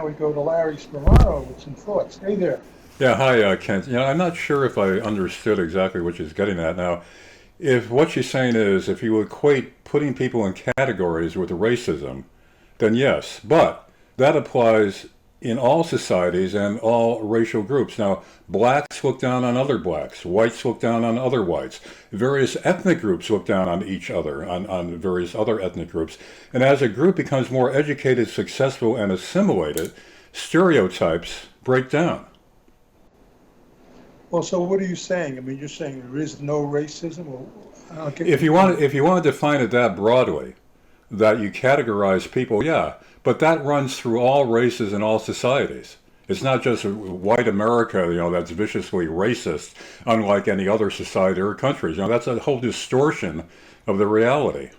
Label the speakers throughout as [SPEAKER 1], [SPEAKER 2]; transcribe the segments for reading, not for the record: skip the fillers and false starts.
[SPEAKER 1] now we go to Larry Sparano with some thoughts. Hey there.
[SPEAKER 2] Yeah, hi, Kent. I'm not sure if I understood exactly what she's getting at. Now, if what she's saying is if you equate putting people in categories with racism, then yes, but that applies in all societies and all racial groups. Now, blacks look down on other blacks, whites look down on other whites, various ethnic groups look down on each other, on various other ethnic groups. And as a group becomes more educated, successful, and assimilated, stereotypes break down.
[SPEAKER 1] Well, so what are you saying? I mean, you're saying there is no racism? Or, I don't get
[SPEAKER 2] If
[SPEAKER 1] your
[SPEAKER 2] you want,
[SPEAKER 1] point.
[SPEAKER 2] if you want to define it that broadly, that you categorize people, yeah, but that runs through all races and all societies. It's not just white America, that's viciously racist, unlike any other society or countries. That's a whole distortion of the reality.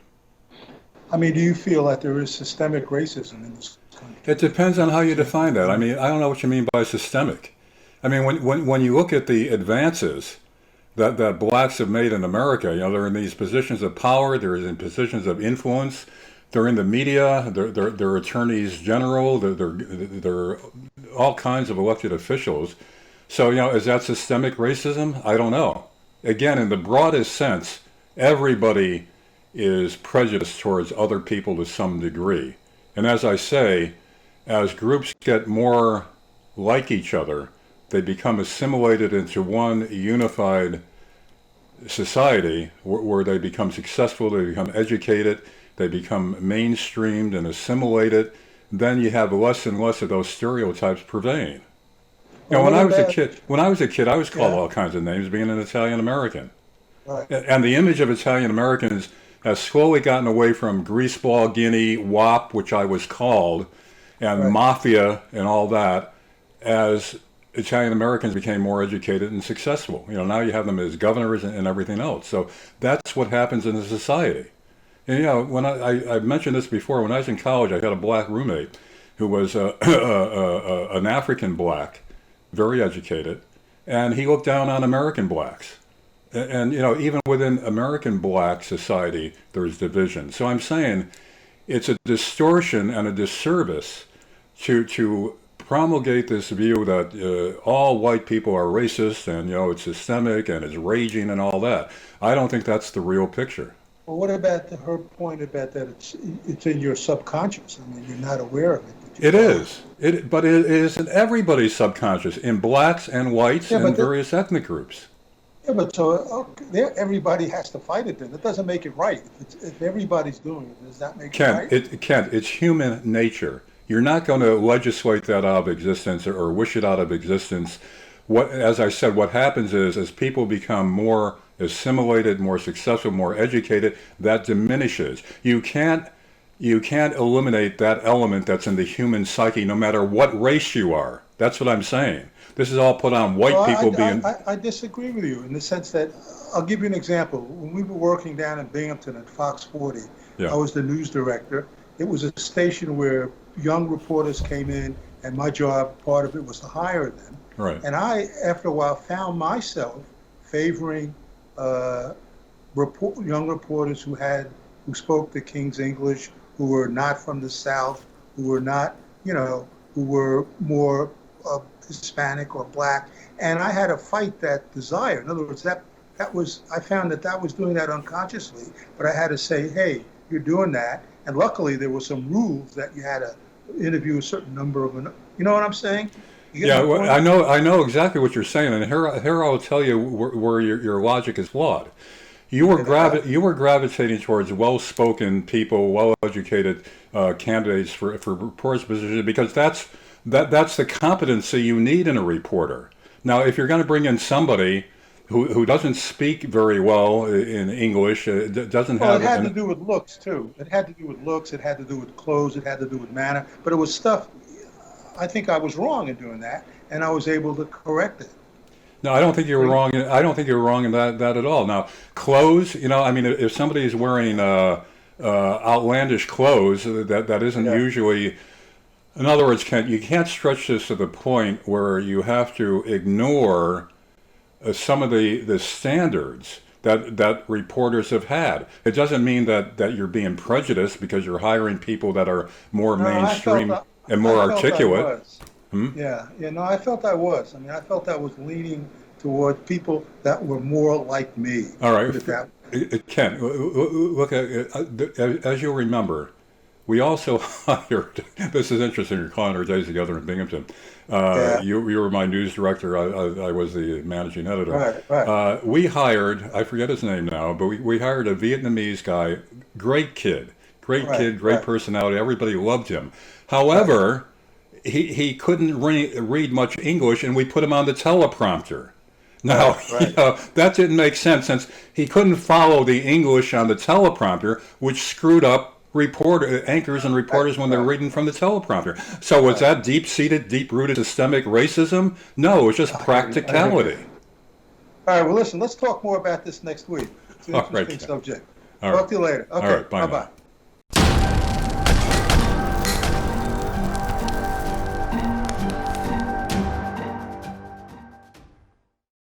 [SPEAKER 1] I mean, do you feel that there is systemic racism in this country?
[SPEAKER 2] It depends on how you
[SPEAKER 1] Say,
[SPEAKER 2] define that. I
[SPEAKER 1] in,
[SPEAKER 2] mean, I don't know what you mean by systemic. I mean, when you look at the advances that blacks have made in America, they're in these positions of power, they're in positions of influence, they're in the media, they're attorneys general, they're all kinds of elected officials. So, is that systemic racism? I don't know. Again, in the broadest sense, everybody is prejudiced towards other people to some degree. And as I say, as groups get more like each other, they become assimilated into one unified society where they become successful, they become educated, they become mainstreamed and assimilated. Then you have less and less of those stereotypes pervading.
[SPEAKER 1] well,
[SPEAKER 2] When
[SPEAKER 1] what
[SPEAKER 2] I was a
[SPEAKER 1] about,
[SPEAKER 2] kid, I was called
[SPEAKER 1] yeah,
[SPEAKER 2] all kinds of names, being an Italian American.
[SPEAKER 1] right,
[SPEAKER 2] And the image of Italian Americans has slowly gotten away from greaseball Guinea, WAP, which I was called, and
[SPEAKER 1] right.
[SPEAKER 2] mafia and all that, as Italian Americans became more educated and successful. Now you have them as governors and everything else. So that's what happens in the society. And when I mentioned this before, when I was in college, I had a black roommate who was an African black, very educated, and he looked down on American blacks. And even within American black society, there's division. So I'm saying it's a distortion and a disservice to promulgate this view that all white people are racist and it's systemic and it's raging and all that. I don't think that's the real picture.
[SPEAKER 1] Well, what about her point about that it's in your subconscious? I mean, you're not aware of it, but you
[SPEAKER 2] It
[SPEAKER 1] are.
[SPEAKER 2] is. But it is in everybody's subconscious, in blacks and whites
[SPEAKER 1] Yeah,
[SPEAKER 2] and
[SPEAKER 1] but
[SPEAKER 2] various ethnic groups.
[SPEAKER 1] yeah, but so okay, there, everybody has to fight it. Then it doesn't make it right. If everybody's doing it, does that make it right?
[SPEAKER 2] Kent, it's human nature. You're not going to legislate that out of existence or wish it out of existence. As I said, what happens is as people become more assimilated, more successful, more educated, that diminishes. You can't eliminate that element that's in the human psyche, no matter what race you are. That's what I'm saying. This is all put on
[SPEAKER 1] Well,
[SPEAKER 2] white people being.
[SPEAKER 1] I disagree with you in the sense that I'll give you an example. When we were working down in Binghamton at Fox 40, I
[SPEAKER 2] Yeah,
[SPEAKER 1] was the news director. It was a station where young reporters came in, and my job, part of it was to hire them.
[SPEAKER 2] right.
[SPEAKER 1] And I, after a while, found myself favoring uh, young reporters who spoke the King's English, who were not from the South, who were not, who were more Hispanic or black, and I had to fight that desire. In other words, that was I found that was doing that unconsciously, but I had to say, hey, you're doing that, and luckily there were some rules that you had to interview a certain number of, you know what I'm saying? You get
[SPEAKER 2] Yeah,
[SPEAKER 1] my
[SPEAKER 2] well,
[SPEAKER 1] point?
[SPEAKER 2] I know exactly what you're saying, and here I'll tell you where your logic is flawed.
[SPEAKER 1] Okay,
[SPEAKER 2] You were gravitating towards well-spoken people, well-educated candidates for reporters position because that's the competency you need in a reporter. Now, if you're going to bring in somebody who doesn't speak very well in English, doesn't
[SPEAKER 1] well, it
[SPEAKER 2] have
[SPEAKER 1] had to
[SPEAKER 2] an
[SPEAKER 1] do with looks too. It had to do with looks. It had to do with clothes. It had to do with manner. But it was stuff. I think I was wrong in doing that, and I was able to correct it.
[SPEAKER 2] No, I don't think you were
[SPEAKER 1] See?
[SPEAKER 2] wrong. I don't think you were wrong in that at all. Now, clothes, I mean, if somebody is wearing outlandish clothes, that isn't
[SPEAKER 1] Yeah.
[SPEAKER 2] usually. In other words, you can't stretch this to the point where you have to ignore some of the standards that reporters have had. It doesn't mean that you're being prejudiced because you're hiring people that are more
[SPEAKER 1] No, I felt
[SPEAKER 2] mainstream and more
[SPEAKER 1] I felt I
[SPEAKER 2] articulate.
[SPEAKER 1] was.
[SPEAKER 2] Hmm?
[SPEAKER 1] Yeah, no, I felt I was. I mean, I felt I was leaning toward people that were more like me.
[SPEAKER 2] All right,
[SPEAKER 1] Put it that way.
[SPEAKER 2] Ken, look at as you'll remember, we also hired. This is interesting. You're calling our days together in Binghamton.
[SPEAKER 1] Yeah,
[SPEAKER 2] You were my news director. I was the managing editor.
[SPEAKER 1] right, right,
[SPEAKER 2] We hired. I forget his name now, but we hired a Vietnamese guy. Great
[SPEAKER 1] right,
[SPEAKER 2] kid, great
[SPEAKER 1] right,
[SPEAKER 2] personality. Everybody loved him.
[SPEAKER 1] right,
[SPEAKER 2] However, he couldn't read much English, and we put him on the teleprompter.
[SPEAKER 1] right,
[SPEAKER 2] Now,
[SPEAKER 1] right.
[SPEAKER 2] that didn't make sense since he couldn't follow the English on the teleprompter, which screwed up anchors and
[SPEAKER 1] Right,
[SPEAKER 2] reporters when they're
[SPEAKER 1] right,
[SPEAKER 2] reading from the teleprompter. So was
[SPEAKER 1] right.
[SPEAKER 2] that deep-seated, deep-rooted systemic racism? No, it was just
[SPEAKER 1] I agree.
[SPEAKER 2] practicality.
[SPEAKER 1] All right, well, listen, let's talk more about this next week. It's an
[SPEAKER 2] All right,
[SPEAKER 1] interesting
[SPEAKER 2] Ken.
[SPEAKER 1] subject.
[SPEAKER 2] All right.
[SPEAKER 1] Talk to you later.
[SPEAKER 2] All
[SPEAKER 1] Okay,
[SPEAKER 2] right. Bye now.
[SPEAKER 1] bye-bye.